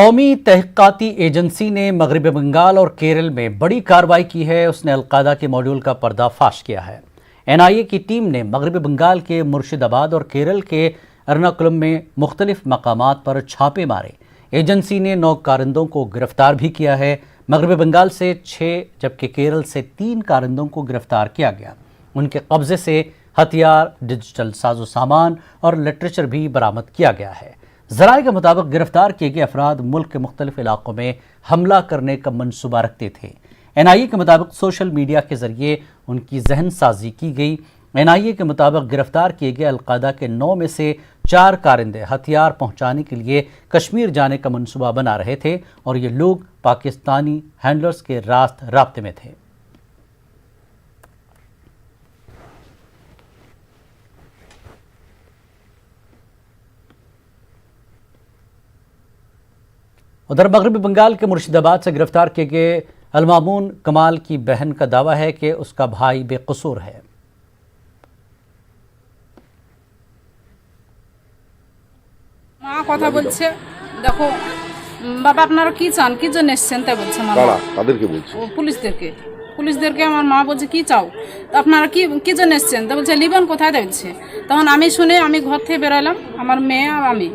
कौमी तहक़ीक़ाती एजेंसी ने मगरबी बंगाल और केरल में बड़ी कार्रवाई की है। उसने अलकायदा के मॉड्यूल का पर्दाफाश किया है। NIA की टीम ने मगरबी बंगाल के मुर्शिदाबाद और केरल के एर्नाकुलम में मुख्तलिफ मकामात पर छापे मारे। एजेंसी ने 9 कारिंदों को गिरफ्तार भी किया है। मगरबी बंगाल से 6 जबकि केरल से 3 कारिंदों को गिरफ्तार किया गया। उनके कब्जे से हथियार, डिजिटल साजो सामान और लिटरेचर भी बरामद किया गया है। ज़राए के मुताबिक गिरफ्तार किए गए अफराद मुल्क के मुख्तलिफ इलाकों में हमला करने का मंसूबा रखते थे। NIA के मुताबिक सोशल मीडिया के जरिए उनकी जहन साजी की गई। NIA के मुताबिक गिरफ्तार किए गए अलकायदा के 9 में से 4 कारिंदे हथियार पहुंचाने के लिए कश्मीर जाने का मंसूबा बना रहे थे और ये लोग पाकिस्तानी हैंडलर्स के रास्ते में थे। उधर मगरबी बंगाल के मुर्शिदाबाद से गिरफ्तार किए गए अलमामून कमाल की बहन का दावा है कि उसका भाई बेकसूर है। মা কথা বলছে, দেখো বাবা আপনারা কি চান, কি জন্য এসেছেন তাই বলছে। মা তাদেরকে বলছে, পুলিশদেরকে আমার মা বলছে কি চাও, আপনারা কি জন্য এসেছেন তা বলছে লিবন কোথায় বলছে। তখন আমি শুনে আমি ঘর থেকে বেরোলাম, আমার মেয়ে আর আমি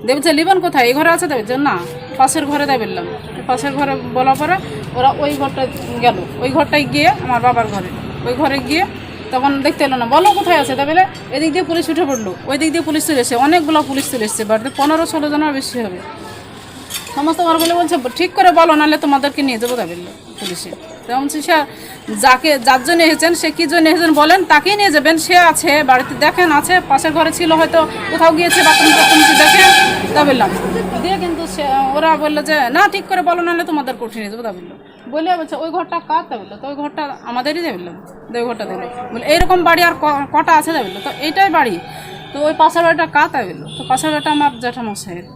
বলছে লিবন কোথায়, এই ঘরে আছে তাই বলছে না পাশের ঘরে তাই বললাম। পাশের ঘরে বলার পরে ওরা ওই ঘরটা গেল, ওই ঘরটায় গিয়ে আমার বাবার ঘরে, ওই ঘরে গিয়ে তখন দেখতে এলো না, বলো কোথায় আছে তা বলে এদিক দিয়ে পুলিশ উঠে পড়লো, ওই দিক দিয়ে পুলিশ চলে এসেছে, অনেকগুলো পুলিশ চলে এসেছে, বাড়িতে 15-16 জনের বেশি হবে। সমস্ত ঘরগুলো বলছে ঠিক করে বলো নাহলে তোমাদেরকে নিয়ে যাবো তা বললো পুলিশে। তেমন সে যার জন্য এসেছেন সে কী জন্য এসেছেন বলেন, তাকেই নিয়ে যাবেন। সে আছে বাড়িতে, দেখেন আছে, পাশের ঘরে ছিল, হয়তো কোথাও গিয়েছে বাথরুম দেখেন তা বললাম দিয়ে, কিন্তু ওরা বললো যে না ঠিক করে বলো নাহলে তোমাদের কোঠে নিয়ে যাবো তা বললো। বলে বলছে ওই ঘরটা কার তা বললো, তো ওই ঘরটা আমাদেরই দিয়ে বললাম, ওই ঘরটা দিল বলে এইরকম বাড়ি আর কটা আছে তা বললো, তো এইটাই বাড়ি, তো ওই পাশের বাড়িটা কার তা বললো, তো পাশের বাড়িটা আমার জ্যাঠামশাইয়ের।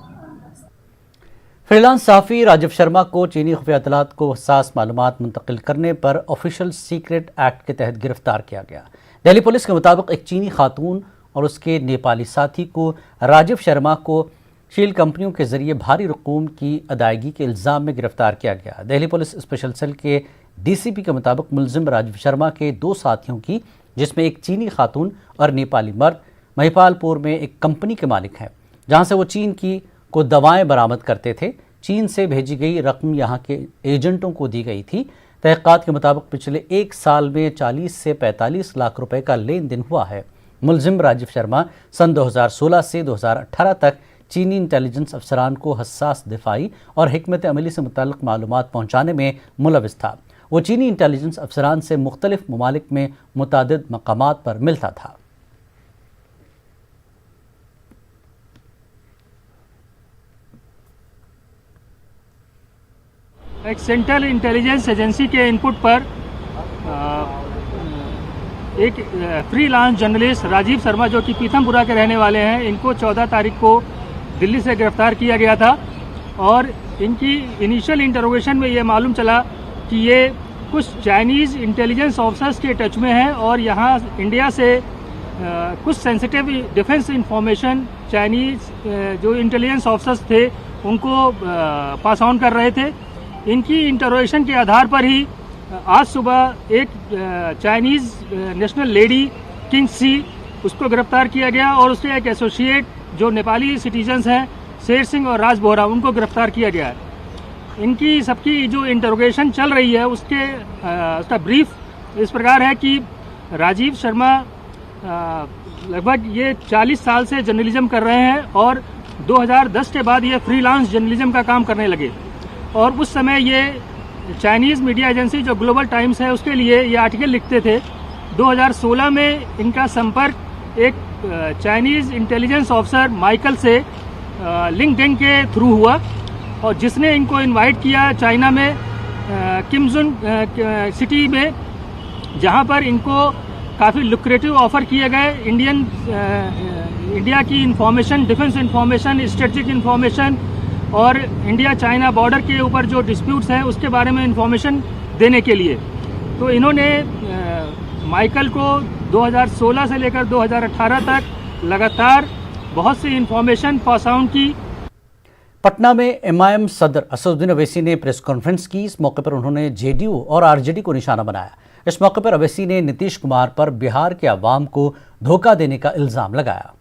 फ्रीलांस सहाफ़ी राजीव शर्मा को चीनी खुफिया इत्तलात को हसास मालूमात मुंतकिल करने पर ऑफिशियल सीक्रेट एक्ट के तहत गिरफ्तार किया गया। दिल्ली पुलिस के मुताबिक एक चीनी खातून और उसके नेपाली साथी को राजीव शर्मा को शील कंपनियों के जरिए भारी रकूम की अदायगी के इल्ज़ाम में गिरफ्तार किया गया। दिल्ली पुलिस स्पेशल सेल के DCP के मुताबिक मुलजिम राजीव शर्मा के 2 साथियों की, जिसमें एक चीनी खातून और नेपाली मर्द, महिपालपुर में एक कंपनी के मालिक हैं, जहाँ से वो चीन की को दवाएं बरामद करते थे। चीन से भेजी गई रकम यहाँ के एजेंटों को दी गई थी। तहक़ीक़ात के मुताबिक पिछले 1 साल में 40 से 45 लाख रुपए का लेन देन हुआ है। मुलजिम राजीव शर्मा सन 2016 से 2018 तक चीनी इंटेलिजेंस अफसरान को हसास दिफाई और हिकमत अमली से मुताल्लिक़ मालूमात पहुँचाने में मुलविस था। वो चीनी इंटेलिजेंस अफसरान से मुख्तलिफ ममालिक में मुतादिद मकामात पर मिलता था। एक सेंट्रल इंटेलिजेंस एजेंसी के इनपुट पर एक फ्रीलांस जर्नलिस्ट राजीव शर्मा जो कि पीथमपुरा के रहने वाले हैं, इनको 14 तारीख को दिल्ली से गिरफ्तार किया गया था और इनकी इनिशियल इंटरोगेशन में ये मालूम चला कि ये कुछ चाइनीज़ इंटेलिजेंस ऑफिसर्स के टच में हैं और यहाँ इंडिया से कुछ सेंसिटिव डिफेंस इंफॉर्मेशन चाइनीज़ जो इंटेलिजेंस ऑफिसर्स थे उनको पास ऑन कर रहे थे। इनकी इंटरोगेशन के आधार पर ही आज सुबह एक चाइनीज़ नेशनल लेडी किंग सी उसको गिरफ्तार किया गया और उसके एक एसोसिएट जो नेपाली सिटीजन्स हैं शेर सिंह और राज बोहरा, उनको गिरफ्तार किया गया है। इनकी सबकी जो इंटरोगेशन चल रही है उसका ब्रीफ इस प्रकार है कि राजीव शर्मा लगभग ये 40 साल से जर्नलिज्म कर रहे हैं और 2010 के बाद ये फ्रीलांस जर्नलिज्म का काम करने लगे और उस समय ये चाइनीज़ मीडिया एजेंसी जो ग्लोबल टाइम्स है उसके लिए ये आर्टिकल लिखते थे। 2016 में इनका संपर्क एक चाइनीज़ इंटेलिजेंस ऑफिसर माइकल से लिंक्डइन के थ्रू हुआ और जिसने इनको इनवाइट किया चाइना में किमजुन सिटी में, जहां पर इनको काफ़ी लुक्रेटिव ऑफ़र किए गए इंडिया की information, defence information, strategic information और इंडिया चाइना बॉर्डर के ऊपर जो डिस्प्यूट्स हैं उसके बारे में इंफॉर्मेशन देने के लिए। तो इन्होंने माइकल को 2016 से लेकर 2018 तक लगातार बहुत सी इंफॉर्मेशन पास ऑन की। पटना में एमआईएम सदर असदुद्दीन ओवैसी ने प्रेस कॉन्फ्रेंस की। इस मौके पर उन्होंने जेडीयू और आरजेडी को निशाना बनाया। इस मौके पर ओवैसी ने नीतीश कुमार पर बिहार के अवाम को धोखा देने का इल्जाम लगाया।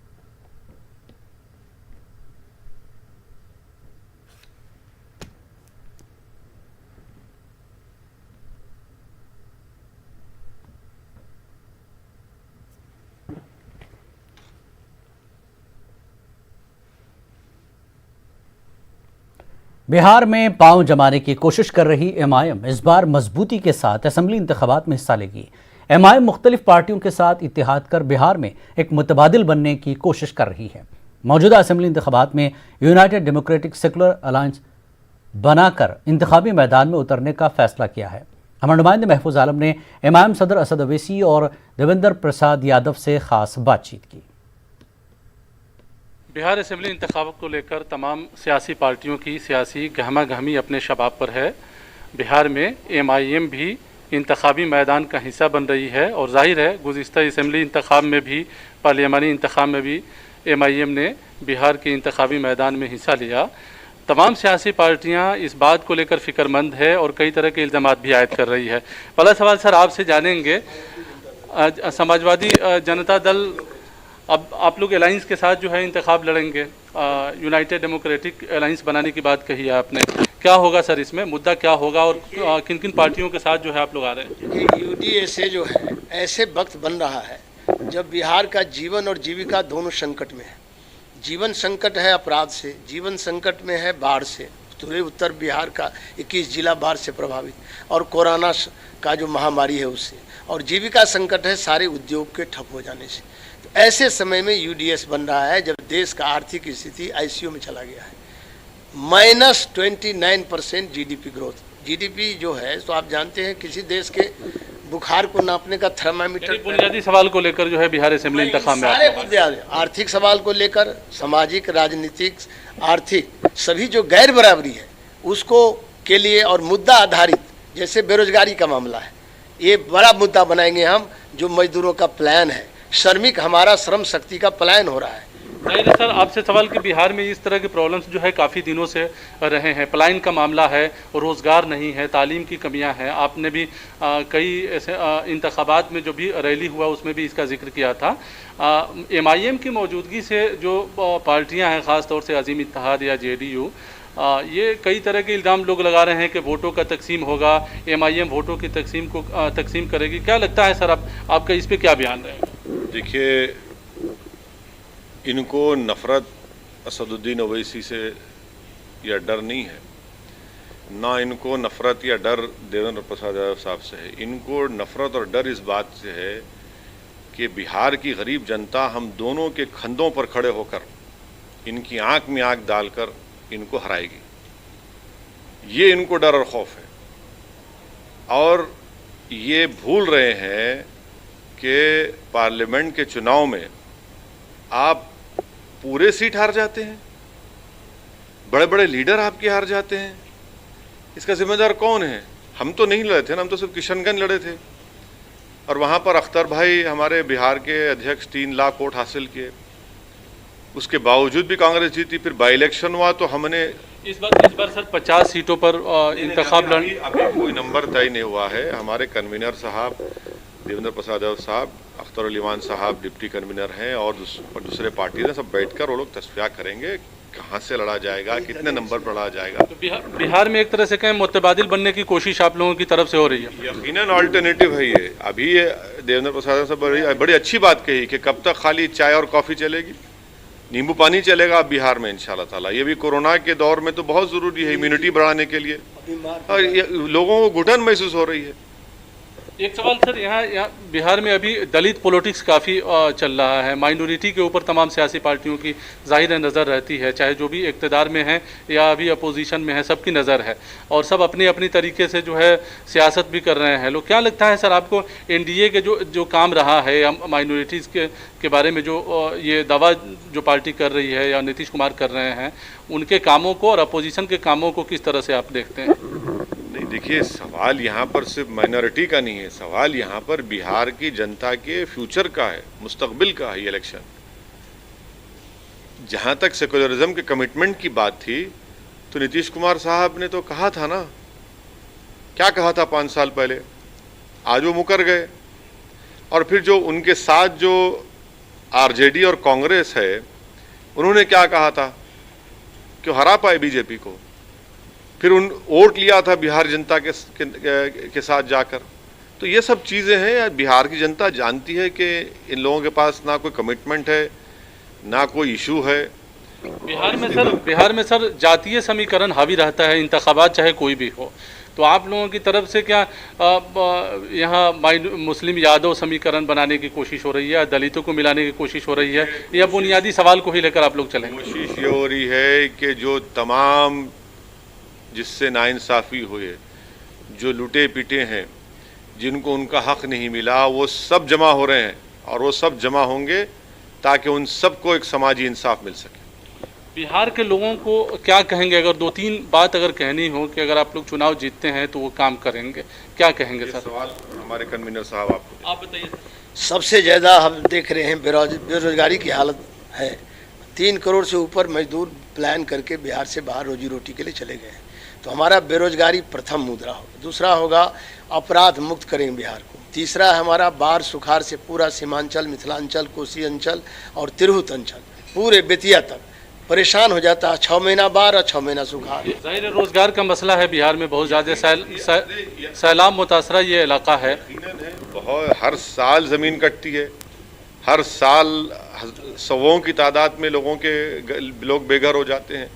बिहार में पांव जमाने की कोशिश कर रही एमआईएम इस बार मजबूती के साथ असेंबली इंतखाबात में हिस्सा लेगी। एमआईएम मुख्तलिफ पार्टियों के साथ इत्तेहाद कर बिहार में एक मुतबादिल बनने की कोशिश कर रही है। मौजूदा असेंबली इंतखाबात में यूनाइटेड डेमोक्रेटिक सेकुलर अलायंस बनाकर इंतखाबी मैदान में उतरने का फैसला किया है। हमारे नुमाइंदे महफूज आलम ने एमआईएम सदर असद ओवैसी और देवेंद्र प्रसाद यादव से खास बातचीत की। बिहार असेंबली इंतखाब को लेकर तमाम सियासी पार्टियों की सियासी गहमा गहमी अपने शबाब पर है। बिहार में एमआईएम भी इंतखाबी मैदान का हिस्सा बन रही है और जाहिर है गुज़िश्ता असेंबली इंतखाब में भी, पार्लियामानी इंतखाब में भी एमआईएम ने बिहार के इंतखाबी मैदान में हिस्सा लिया। तमाम सियासी पार्टियां इस बात को लेकर फ़िक्रमंद है और कई तरह के इल्ज़ामात भी आयद कर रही है। पहला सवाल सर आपसे जानेंगे, समाजवादी जनता दल अब आप लोग अलायंस के साथ जो है इंतखाब लड़ेंगे, यूनाइटेड डेमोक्रेटिक अलायंस बनाने की बात कही है आपने, क्या होगा सर इसमें मुद्दा क्या होगा और किन किन पार्टियों के साथ जो है आप लोग आ रहे हैं? यूडीए से जो है ऐसे वक्त बन रहा है जब बिहार का जीवन और जीविका दोनों संकट में है। जीवन संकट है अपराध से, जीवन संकट में है बाढ़ से, पूरे उत्तर बिहार का 21 जिला बाढ़ से प्रभावित, और कोरोना का जो महामारी है उससे, और जीविका संकट है सारे उद्योग के ठप हो जाने से। तो ऐसे समय में यूडीएस बन रहा है जब देश का आर्थिक स्थिति आईसीयू में चला गया है। -29% जीडीपी ग्रोथ। जीडीपी जो है तो आप जानते हैं किसी देश के बुखार को नापने का थर्मामीटर। बुनियादी सवाल को लेकर जो है बिहार असेंबली इंतखाब में सारे मुद्दे आर्थिक सवाल को लेकर, सामाजिक, राजनीतिक, आर्थिक सभी जो गैर बराबरी है उसको के लिए, और मुद्दा आधारित जैसे बेरोजगारी का मामला है, ये बड़ा मुद्दा बनाएंगे हम। जो मजदूरों का प्लान है, श्रमिक हमारा श्रम शक्ति का पलायन हो रहा है। नहीं सर, आपसे सवाल कि बिहार में इस तरह के प्रॉब्लम्स जो है काफ़ी दिनों से रहे हैं, पलायन का मामला है, रोज़गार नहीं है, तालीम की कमियां हैं। आपने भी कई ऐसे इंतखाबात में जो भी रैली हुआ उसमें भी इसका जिक्र किया था। एमआईएम की मौजूदगी से जो पार्टियां हैं, ख़ास तौर से अजीम इत्तेहाद या जेडीयू, ये कई तरह के इल्ज़ाम लोग लगा रहे हैं कि वोटों का तकसीम होगा, एमआईएम वोटों की तकसीम करेगी। क्या लगता है सर आपका इस पर क्या बयान रहेगा? देखिए, इनको नफ़रत असदुद्दीन ओवैसी से या डर नहीं है, ना इनको नफ़रत या डर देवेंद्र प्रसाद यादव साहब से है। इनको नफ़रत और डर इस बात से है कि बिहार की गरीब जनता हम दोनों के कंधों पर खड़े होकर इनकी आंख में आंख डालकर इनको हराएगी। ये इनको डर और खौफ है, और ये भूल रहे हैं कि पार्लियामेंट के चुनाव में आप पूरे सीट हार जाते हैं, बड़े बड़े लीडर आपके हार जाते हैं। इसका जिम्मेदार कौन है? हम तो नहीं लड़े थे ना, हम तो सिर्फ किशनगंज लड़े थे, और वहाँ पर अख्तर भाई हमारे बिहार के अध्यक्ष 3 लाख वोट हासिल किए। उसके बावजूद भी कांग्रेस जीती। फिर बाई इलेक्शन हुआ तो हमने इस बार सर 50 सीटों पर इंतखाब अभी कोई नंबर तय नहीं हुआ है। हमारे कन्वीनर साहब देवेंद्र प्रसाद यादव साहब, अख्तर अली वान साहब डिप्टी कन्वीनर हैं, और दूसरे पार्टी ने सब बैठकर वो लोग तस्फिया करेंगे कहाँ से लड़ा जाएगा, कितने नंबर पर लड़ा जाएगा। तो बिहार में एक तरह से कहें मुतबादिल बनने की कोशिश आप लोगों की तरफ से हो रही है। यकीनन अल्टरनेटिव है ये। अभी ये देवेंद्र प्रसाद साहब बड़ी अच्छी बात कही कि कब तक खाली चाय और कॉफ़ी चलेगी, नींबू पानी चलेगा बिहार में इंशाल्लाह ताला। ये भी कोरोना के दौर में तो बहुत ज़रूरी है इम्यूनिटी बढ़ाने के लिए, और लोगों को घुटन महसूस हो रही है। एक सवाल सर, यहाँ बिहार में अभी दलित पॉलिटिक्स काफ़ी चल रहा है। माइनॉरिटी के ऊपर तमाम सियासी पार्टियों की ज़ाहिर नज़र रहती है, चाहे जो भी इक़्तिदार में है या अभी अपोजिशन में है, सबकी नज़र है, और सब अपनी अपनी तरीके से जो है सियासत भी कर रहे हैं लोग। क्या लगता है सर आपको एनडीए के जो काम रहा है या माइनॉरिटीज़ के बारे में जो ये दावा जो पार्टी कर रही है या नीतीश कुमार कर रहे हैं, उनके कामों को और अपोजिशन के कामों को किस तरह से आप देखते हैं? नहीं, देखिए, सवाल यहाँ पर सिर्फ माइनॉरिटी का नहीं है, सवाल यहाँ पर बिहार की जनता के फ्यूचर का है, मुस्तकबिल का है ये इलेक्शन। जहाँ तक सेकुलरिज्म के कमिटमेंट की बात थी, तो नीतीश कुमार साहब ने तो कहा था ना, क्या कहा था 5 साल पहले, आज वो मुकर गए। और फिर जो उनके साथ जो आरजेडी और कांग्रेस है, उन्होंने क्या कहा था, क्यों हरा पाए बीजेपी को। फिर उन वोट लिया था बिहार जनता के साथ जाकर। तो ये सब चीज़ें हैं, बिहार की जनता जानती है कि इन लोगों के पास ना कोई कमिटमेंट है, ना कोई इशू है। बिहार में सर जातीय समीकरण हावी रहता है, इंतखाबात चाहे कोई भी हो। तो आप लोगों की तरफ से क्या यहाँ मुस्लिम यादव समीकरण बनाने की कोशिश हो रही है, दलितों को मिलाने की कोशिश हो रही है, या बुनियादी सवाल को ही लेकर आप लोग चलेंगे? कोशिश ये हो रही है कि जो तमाम जिससे नाइंसाफ़ी हुए, जो लुटे पिटे हैं, जिनको उनका हक नहीं मिला, वो सब जमा हो रहे हैं और वो सब जमा होंगे ताकि उन सबको एक समाजी इंसाफ मिल सके। बिहार के लोगों को क्या कहेंगे, अगर 2-3 बात अगर कहनी हो कि अगर आप लोग चुनाव जीतते हैं तो वो काम करेंगे, क्या कहेंगे सर? सवाल हमारे कन्वीनर साहब आप बताइए। सबसे ज़्यादा हम देख रहे हैं बेरोजगारी की हालत है। 3 करोड़ से ऊपर मजदूर प्लान करके बिहार से बाहर रोजी रोटी के लिए चले गए हैं। तो हमारा बेरोजगारी प्रथम मुद्दा होगा। दूसरा होगा अपराध मुक्त करेंगे बिहार को। तीसरा हमारा बाढ़ सुखाड़ से पूरा सीमांचल, मिथिलांचल, कोसी अंचल और तिरहुत अंचल, पूरे बेतिया तक परेशान हो जाता है। 6 महीना बाढ़ और 6 महीना सुखाड़। जाहिर है रोजगार का मसला है बिहार में बहुत ज़्यादा, सैलाब मुतासरा ये इलाका है। बहुत हर साल ज़मीन कटती है, हर साल सौों की तादाद में लोग बेघर हो जाते हैं,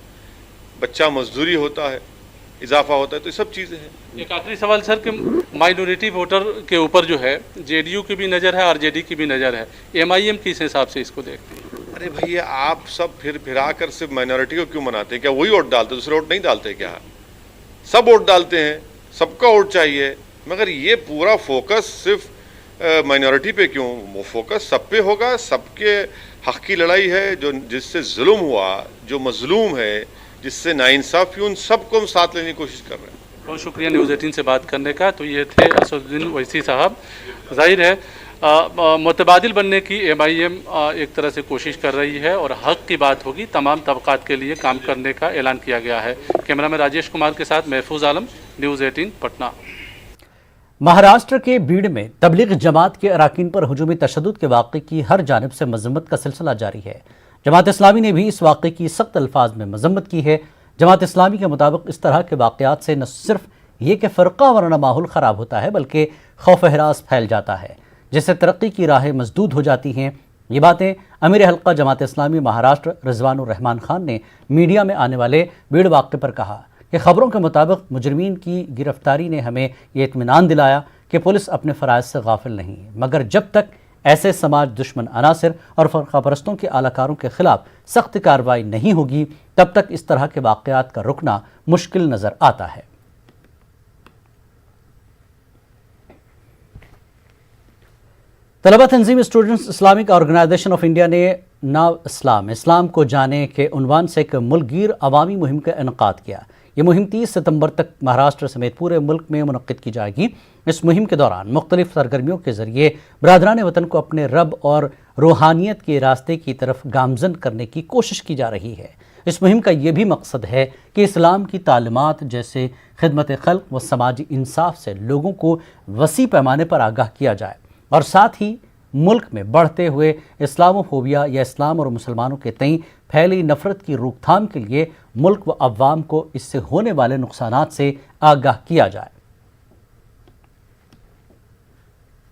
बच्चा मजदूरी होता है, इजाफा होता है। तो ये सब चीज़ें हैं। एक आखिरी सवाल सर कि माइनॉरिटी वोटर के ऊपर जो है जेडीयू की भी नज़र है, आरजेडी की भी नज़र है, एमआईएम किस हिसाब से इसको देखते हैं? अरे भैया, आप सब फिरा कर सिर्फ माइनॉरिटी को क्यों मनाते हैं? क्या वही वोट डालते, दूसरे वोट नहीं डालते क्या? सब वोट डालते हैं, सबका वोट चाहिए, मगर ये पूरा फोकस सिर्फ माइनॉरिटी पे क्यों? वो फोकस सब पे होगा। सबके हक की लड़ाई है, जो जिससे जुल्म हुआ, जो मजलूम है, जिससे नाइंसाफ़ी, उन सबको हम साथ लेने की कोशिश कर रहे हैं। बहुत शुक्रिया न्यूज़ 18 से बात करने का। तो ये थे असदुद्दीन ओवैसी साहब। जाहिर है मुतबादिल बनने की एमआईएम एक तरह से कोशिश कर रही है और हक की बात होगी, तमाम तबकात के लिए काम करने का ऐलान किया गया है। कैमरा में राजेश कुमार के साथ महफूज आलम, न्यूज़ 18 पटना। महाराष्ट्र के बीड़ में तबलीग जमात के अराकीन पर हुजूमी तशद्दुद के वाक़े की हर जानिब से मजम्मत का सिलसिला जारी है। जमात इस्लामी ने भी इस वाक़े की सख्त अल्फाज में मजम्मत की है। जमात इस्लामी के मुताबिक इस तरह के वाक़यात से न सिर्फ ये कि फ़िरका वाराना माहौल ख़राब होता है, बल्कि खौफ हरास फैल जाता है, जिससे तरक्की की राहें मसदूद हो जाती हैं। ये बातें अमीर हल्का जमात इस्लामी महाराष्ट्र रिजवानुर रहमान खान ने मीडिया में आने वाले भीड़ वाक़े पर कहा कि ख़बरों के मुताबिक मुजरिमीन की गिरफ्तारी ने हमें ये इत्मीनान दिलाया कि पुलिस अपने फ़राइज़ से गाफिल नहीं, मगर जब तक ऐसे समाज दुश्मन अनासिर और फ़िरका परस्तों के आलाकारों के ख़िलाफ़ सख्त कार्रवाई नहीं होगी, तब तक इस तरह के वाक़यात का रुकना मुश्किल नज़र आता है। तलबा तंजीम Students Islamic Organisation of India ने नाव इस्लाम को जाने के उन्वान से एक मुल्कगीर अवामी मुहिम का इनकाद किया। ये मुहिम 30 सितंबर तक महाराष्ट्र समेत पूरे मुल्क में मुनक्किद की जाएगी। इस मुहिम के दौरान मुख्तलिफ सरगर्मियों के ज़रिए बरादरान वतन को अपने रब और रूहानियत के रास्ते की तरफ गामजन करने की कोशिश की जा रही है। इस मुहिम का ये भी मकसद है कि इस्लाम की तालीमात जैसे खिदमत खल्क व समाजी इंसाफ से लोगों को वसी पैमाने पर आगाह किया जाए और साथ ही मुल्क में बढ़ते हुए इस्लामोफोबिया या इस्लाम और मुसलमानों के तई फैली नफ़रत की रोकथाम के लिए मुल्क व अवाम को इससे होने वाले नुकसानात से आगाह किया जाए।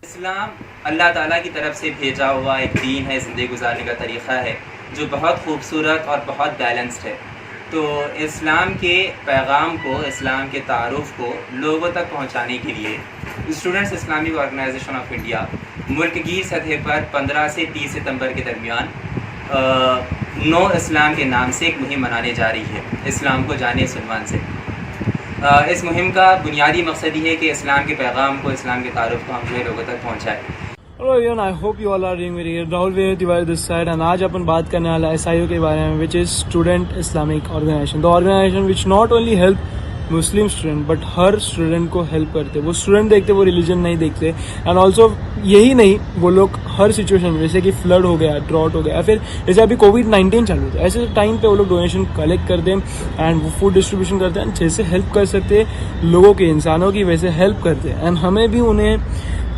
इस्लाम अल्लाह ताला की तरफ से भेजा हुआ एक दीन है, ज़िंदगी गुजारने का तरीक़ा है जो बहुत खूबसूरत और बहुत बैलेंस्ड है। तो इस्लाम के पैगाम को, इस्लाम के तारुफ़ को लोगों तक पहुंचाने के लिए Students Islamic Organisation of India मुल्कगीर सतह पर 15 से 30 सितंबर के दरमियान नो इस्लाम के नाम से एक मुहिम मनाने जा रही है, इस्लाम को जाने सुनवान से। इस मुहिम का बुनियादी मकसद ये है कि इस्लाम के पैगाम को, इस्लाम के तारुफ़ को हम जो है लोगों तक पहुँचाएँ। Hello everyone, I hope you all are doing very well. Rahul Veer Tiwari this side, and आज अपन बात करने वाला SIO के बारे में, which is Student Islamic Organization. The organization which not only help Muslim student but her student को help करते, वो स्टूडेंट देखते, वो रिलीजन नहीं देखते। एंड ऑल्सो यही नहीं, वो लोग हर सिचुएशन में, जैसे कि फ्लड हो गया, ड्रॉट हो गया, फिर जैसे अभी कोविड-19 चालू था, ऐसे टाइम पे वो लोग डोनेशन कलेक्ट करते हैं एंड वो फूड डिस्ट्रीब्यूशन करते हैं। जैसे हेल्प कर सकते लोगों की, इंसानों की, वैसे हेल्प करते हैं। एंड हमें भी उन्हें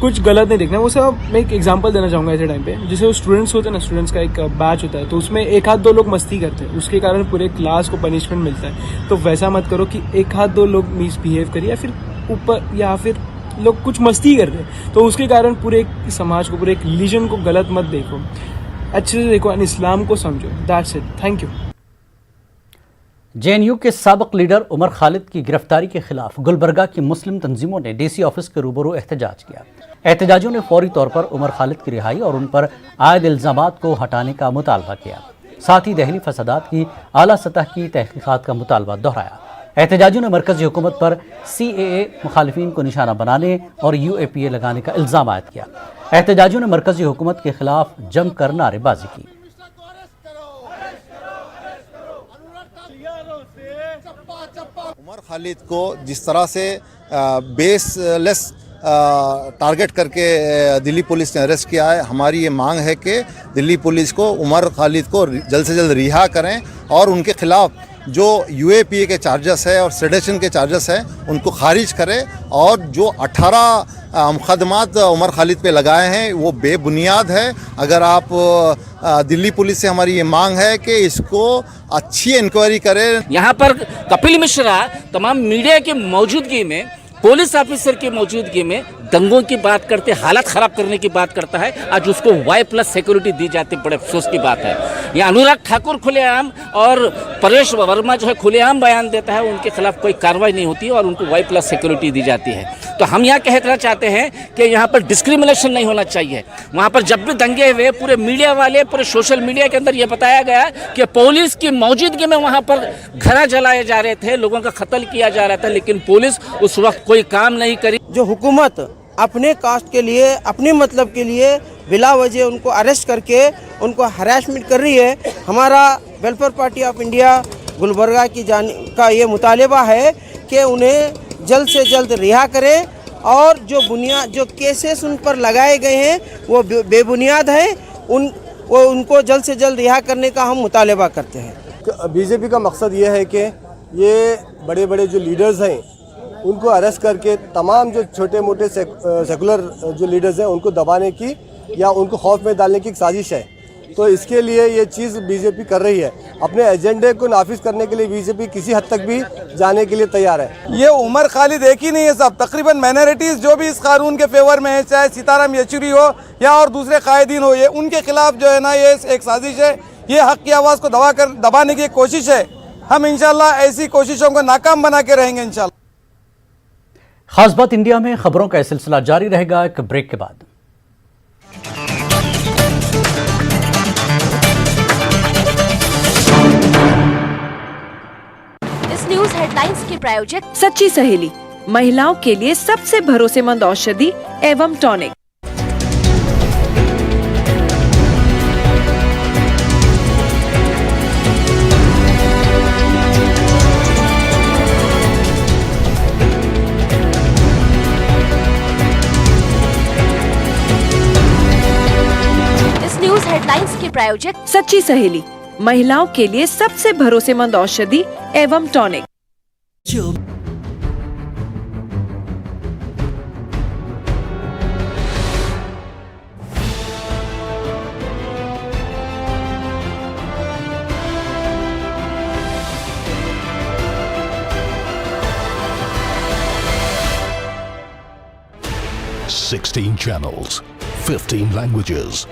कुछ गलत नहीं देखना। वो सब मैं एक एग्जांपल देना चाहूँगा ऐसे टाइम पे, जैसे वो स्टूडेंट्स होते हैं ना, स्टूडेंट्स का एक बैच होता है, तो उसमें एक आध दो लोग मस्ती करते हैं, उसके कारण पूरे क्लास को पनिशमेंट मिलता है। तो वैसा मत करो कि एक आध दो लोग मिसबिहेव करिए या फिर ऊपर या फिर लोग कुछ मस्ती कर रहे हैं, तो उसके कारण पूरे एक समाज को, पूरे एक रिलीजन को गलत मत देखो, अच्छे से देखो एंड इस्लाम को समझो। That's it, thank you. JNU के साबिक लीडर उमर खालिद की गिरफ्तारी के खिलाफ गुलबर्गा की मुस्लिम तंजीमों ने DC ऑफिस के रूबरू एहतजाज किया। एहतजाजियों ने फौरी तौर पर उमर खालिद की रिहाई और उन पर आयद इल्ज़ामात को हटाने का मुतालबा किया। साथ ही दहली फसादात की आला सतह की तहकीकात का मुतालबा दोहराया। एहतजाजियों ने मरकजी हुकूमत पर CAA मुखालिफिन को निशाना बनाने और UAPA लगाने का इल्ज़ाम आयद किया। एहतजाजियों ने मरकजी हुकूमत के खिलाफ जमकर नारेबाजी की। उमर खालिद को जिस तरह से बेसलेस टारगेट करके दिल्ली पुलिस ने अरेस्ट किया है, हमारी ये मांग है कि दिल्ली पुलिस को उमर खालिद को जल्द से जल्द रिहा करें और उनके खिलाफ जो UAPA के चार्जेस है और सेडेशन के चार्जेस हैं उनको खारिज करें और जो 18 मुकदमात उमर खालिद पे लगाए हैं वो बेबुनियाद है। अगर आप दिल्ली पुलिस से हमारी ये मांग है कि इसको अच्छी इंक्वायरी करें। यहाँ पर कपिल मिश्रा तमाम मीडिया की मौजूदगी में, पुलिस ऑफिसर की मौजूदगी में दंगों की बात करते, हालत ख़राब करने की बात करता है। आज उसको Y+ सिक्योरिटी दी जाती, बड़े अफसोस की बात है। ये अनुराग ठाकुर खुलेआम और परेश वर्मा जो है खुलेआम बयान देता है, उनके खिलाफ कोई कार्रवाई नहीं होती और उनको Y+ सिक्योरिटी दी जाती है। तो हम यहाँ कहना चाहते हैं कि यहाँ पर डिस्क्रिमिनेशन नहीं होना चाहिए। वहाँ पर जब भी दंगे हुए, पूरे मीडिया वाले, पूरे सोशल मीडिया के अंदर ये बताया गया कि पुलिस की मौजूदगी में वहाँ पर घर जलाए जा रहे थे, लोगों का कत्ल किया जा रहा था, लेकिन पुलिस उस वक्त कोई काम नहीं करी। जो हुकूमत अपने कास्ट के लिए, अपने मतलब के लिए बिला वजह उनको अरेस्ट करके उनको हरासमेंट कर रही है। हमारा welfare party of India Gulbarga की का ये मुतालबा है कि उन्हें जल्द से जल्द रिहा करें और जो केसेस उन पर लगाए गए हैं वो बेबुनियाद हैं, उनको जल्द से जल्द रिहा करने का हम मुतालबा करते हैं। बीजेपी का मकसद ये है कि ये बड़े बड़े जो लीडर्स हैं उनको अरेस्ट करके तमाम जो छोटे मोटे सेकुलर जो लीडर्स हैं उनको दबाने की या उनको खौफ में डालने की एक साजिश है। तो इसके लिए ये चीज़ बीजेपी कर रही है। अपने एजेंडे को नाफिज करने के लिए बीजेपी किसी हद तक भी जाने के लिए तैयार है। ये उमर खालिद एक ही नहीं है साहब, तकरीबन माइनॉरिटीज़ जो भी इस कानून के फेवर में है, चाहे सीताराम येचुरी हो या और दूसरे कायदीन हो, ये उनके खिलाफ जो है ना ये एक साजिश है। ये हक की आवाज़ को दबाने की एक कोशिश है। हम इंशाल्लाह ऐसी कोशिशों को नाकाम बना के रहेंगे इंशाल्लाह। खास बात इंडिया में खबरों का सिलसिला जारी रहेगा एक ब्रेक के बाद। इस न्यूज हेडलाइंस के प्रायोजक सच्ची सहेली, महिलाओं के लिए सबसे भरोसेमंद औषधि एवं टॉनिक। हेडलाइंस के प्रायोजक सच्ची सहेली, महिलाओं के लिए सबसे भरोसेमंद औषधि एवं tonic. $16 channels, 15 languages,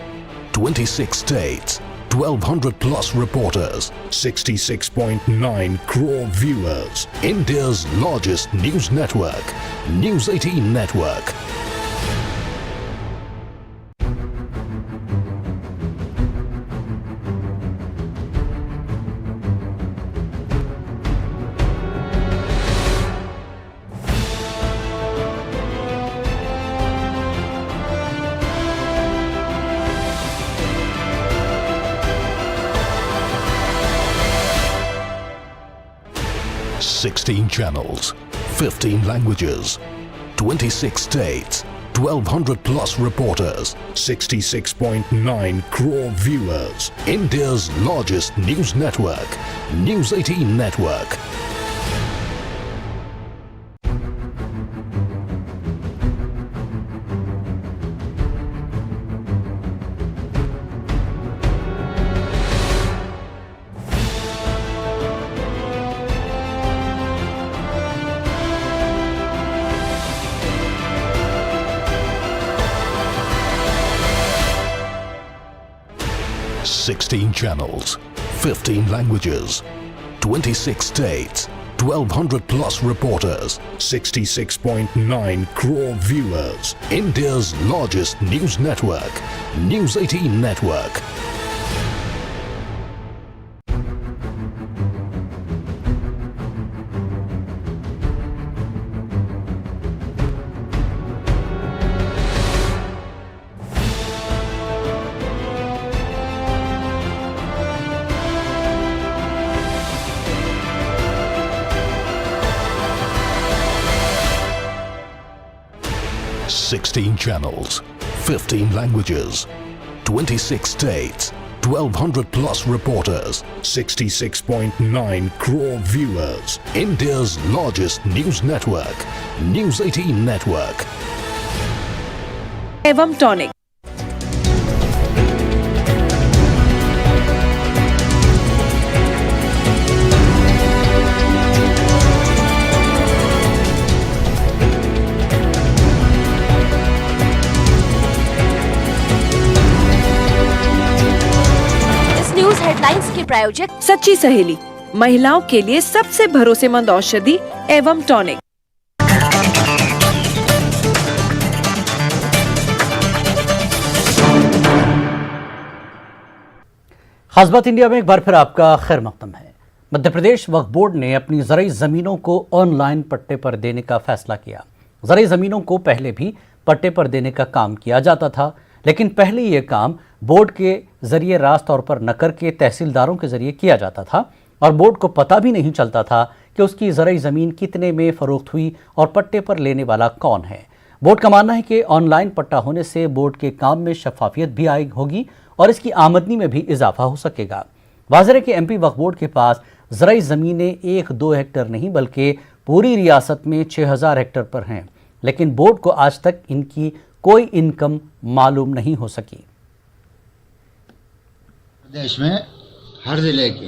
26 states, 1,200 plus reporters, 66.9 crore viewers. India's largest news network, News 18 Network. 16 channels, 15 languages, 26 states, 1200 plus reporters, 66.9 crore viewers. India's largest news network, News 18 Network. Sixteen channels, 15 languages, 26 states, 1200 plus reporters, 66.9 crore viewers. India's largest news network, News 18 Network. Sixteen channels, 15 languages, 26 states, 1200 plus reporters, 66.9 crore viewers. India's largest news network, News 18 Network. एवं tonic. Headlines के प्रायोजक सच्ची सहेली, महिलाओं के लिए सबसे भरोसेमंद औषधि एवं टॉनिक। खास बात इंडिया में एक बार फिर आपका खैर मकदम है। मध्य प्रदेश वक्फ बोर्ड ने अपनी ज़रई ज़मीनों को ऑनलाइन पट्टे पर देने का फैसला किया। ज़रई ज़मीनों को पहले भी पट्टे पर देने का काम किया जाता था, लेकिन पहले ये काम बोर्ड के जरिए रास्त तौर पर न करके तहसीलदारों के जरिए किया जाता था और बोर्ड को पता भी नहीं चलता था कि उसकी ज़रई ज़मीन कितने में फ़रोख्त हुई और पट्टे पर लेने वाला कौन है। बोर्ड का मानना है कि ऑनलाइन पट्टा होने से बोर्ड के काम में शफाफियत भी आई होगी और इसकी आमदनी में भी इजाफा हो सकेगा। वाज़ेह है कि एमपी वक्फ बोर्ड के पास ज़रई ज़मीनें 1-2 हेक्टर नहीं बल्कि पूरी रियासत में 6000 हेक्टर पर हैं, लेकिन बोर्ड को आज तक इनकी कोई इनकम मालूम नहीं हो सकी। प्रदेश में हर ज़िले के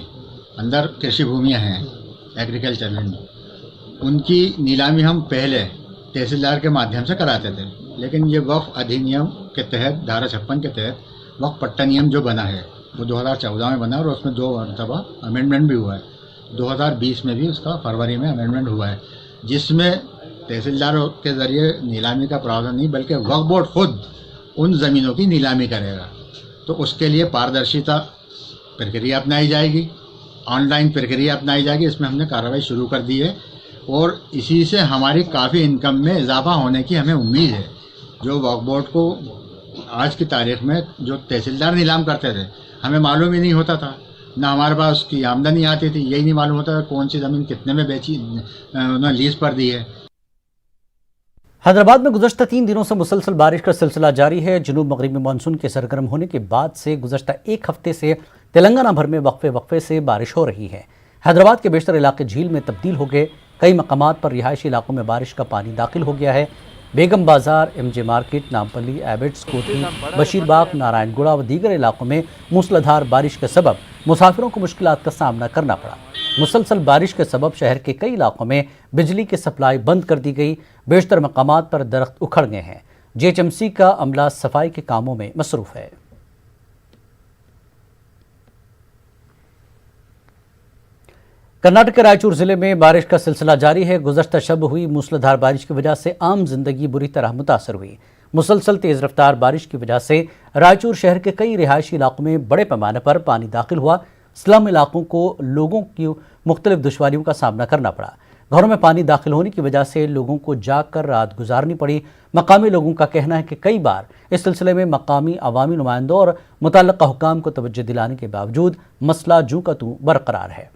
अंदर कृषि भूमियाँ हैं, एग्रीकल्चर लैंड, उनकी नीलामी हम पहले तहसीलदार के माध्यम से कराते थे, लेकिन ये वक्फ अधिनियम के तहत धारा 56 के तहत वक्फ पट्टा नियम जो बना है वो 2014 में बना और उसमें 2 मरतबा अमेंडमेंट भी हुआ है। 2020 में भी उसका फरवरी में अमेंडमेंट हुआ है, जिसमें तहसीलदार के ज़रिए नीलामी का प्रावधान नहीं बल्कि वक्फ बोर्ड खुद उन ज़मीनों की नीलामी करेगा। तो उसके लिए पारदर्शिता प्रक्रिया अपनाई जाएगी, ऑनलाइन प्रक्रिया अपनाई जाएगी। इसमें हमने कार्रवाई शुरू कर दी है और इसी से हमारी काफ़ी इनकम में इजाफा होने की हमें उम्मीद है। जो वक्फ बोर्ड को आज की तारीख में जो तहसीलदार नीलाम करते थे हमें मालूम ही नहीं होता था, ना हमारे पास उसकी आमदनी आती थी, यही नहीं मालूम होता था कौन सी ज़मीन कितने में बेची, उन्होंने लीज पर दी है। हैदराबाद में गुज़श्ता 3 दिनों से मुसलसल बारिश का सिलसिला जारी है। जुनूब मगरिबी मानसून के सरगर्म होने के बाद से गुज़श्ता 1 हफ्ते से तेलंगाना भर में वक्फे से बारिश हो रही है। हैदराबाद के बेशतर इलाके झील में तब्दील हो गए। कई मकामात पर रिहायशी इलाकों में बारिश का पानी दाखिल हो गया है। बेगम बाजार, एमजे मार्केट, नामपल्ली, एबिट्स, कोठी, बशीरबाग, नारायणगुड़ा व दीगर इलाकों में मूसलाधार बारिश के सबब मुसाफिरों को मुश्किलात का सामना करना पड़ा। मुसलसल बारिश के सबब शहर के कई इलाकों में बिजली की सप्लाई बंद कर दी गई। बेशतर मकामात पर दरख्त उखड़ गए हैं। जीएचएमसी का अमला सफाई के कामों में मसरूफ है। कर्नाटक के रायचूर जिले में बारिश का सिलसिला जारी है। गुज़श्ता शब हुई मूसलाधार बारिश की वजह से आम जिंदगी बुरी तरह मुतासर हुई। मुसलसल तेज रफ्तार बारिश की वजह से रायचूर शहर के कई रिहायशी इलाकों में बड़े पैमाने पर पानी दाखिल हुआ। स्लम इलाकों को लोगों की मुख्तलिफ दुश्वारियों का सामना करना पड़ा। घरों में पानी दाखिल होने की वजह से लोगों को जाग कर रात गुजारनी पड़ी। मकामी लोगों का कहना है कि कई बार इस सिलसिले में मकामी अवामी नुमाइंदों और मुतल्लिका हुकाम को तवज्जो दिलाने के बावजूद मसला जूं का तूं बरकरार है।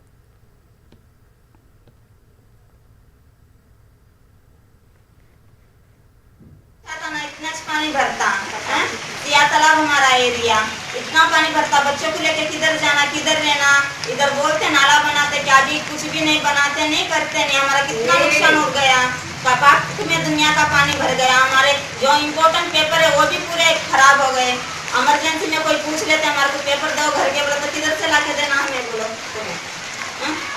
कितना पानी भरता, बच्चों को लेके किधर जाना किधर रहना, इधर बोलते नाला बनाते, क्या भी कुछ भी नहीं बनाते, नहीं करते नहीं। हमारा कितना नुकसान हो गया, पाक में दुनिया का पानी भर गया, हमारे जो इम्पोर्टेंट पेपर है वो भी पूरे खराब हो गए। इमरजेंसी में कोई पूछ लेते हमारे को पेपर दो घर के, बोले तो किधर से ला के देना हमें बोलो।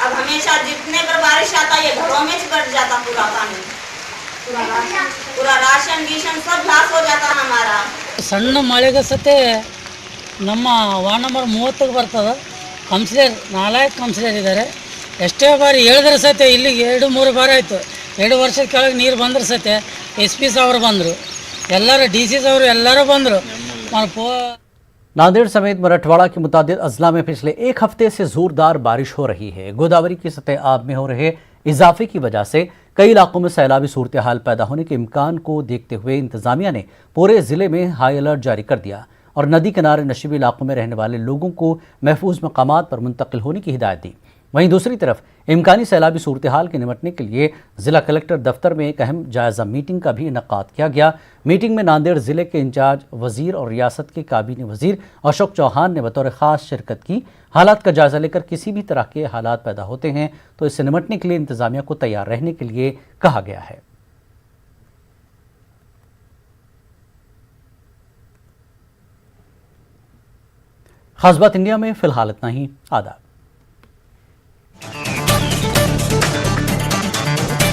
अब हमेशा जितने पर बारिश आता है घरों में बढ़ जाता पूरा पानी, पूरा राशन गीशन सब लाश हो जाता हमारा। ಸಣ್ಣ ಮಳೆಗೆ ಸತೆ ನಮ್ಮ ವಾರ್ಡ್ ನಂಬರ್ 30ಕ್ಕೆ ಬರ್ತದೆ, ಕೌನ್ಸಿಲರ್ 4 ಕೌನ್ಸಿಲರ್ ಇದ್ದಾರೆ। ಎಷ್ಟೇ ಬಾರಿ ಹೇಳಿದ್ರೆ ಸತೆ ಇಲ್ಲಿಗೆ 2-3 ಬಾರಿ ಆಯಿತು, 2 ವರ್ಷದ ಕೆಳಗೆ ನೀರು ಬಂದ್ರೆ ಸತೆ SP ಸಾವರು ಬಂದರು, ಎಲ್ಲರೂ DC ಸಾವರು ಎಲ್ಲರೂ ಬಂದರು। नांदेड़ समेत मराठवाड़ा के मुतादिद अजला में पिछले एक हफ्ते से जोरदार बारिश हो रही है। गोदावरी की सतह आब में हो रहे इजाफे की वजह से कई इलाकों में सैलाबी सूरत हाल पैदा होने के इम्कान को देखते हुए इंतजामिया ने पूरे ज़िले में हाई अलर्ट जारी कर दिया और नदी किनारे नशीबी इलाकों में रहने वाले लोगों को महफूज मकामात पर मुंतकिल होने की हिदायत दी। वहीं दूसरी तरफ इम्कानी सैलाबी सूरत हाल के निपटने के लिए ज़िला कलेक्टर दफ्तर में एक अहम जायज़ा मीटिंग का भी इनेकाद किया गया। मीटिंग में नांदेड़ ज़िले के इंचार्ज वज़ीर और रियासत के काबीना वज़ीर अशोक चौहान ने बतौर ख़ास शिरकत की। हालात का जायज़ा लेकर किसी भी तरह के हालात पैदा होते हैं तो इससे निपटने के लिए इंतज़ामिया को तैयार रहने के लिए कहा गया है। खास बात इंडिया में फ़िलहाल इतना ही। आदाब।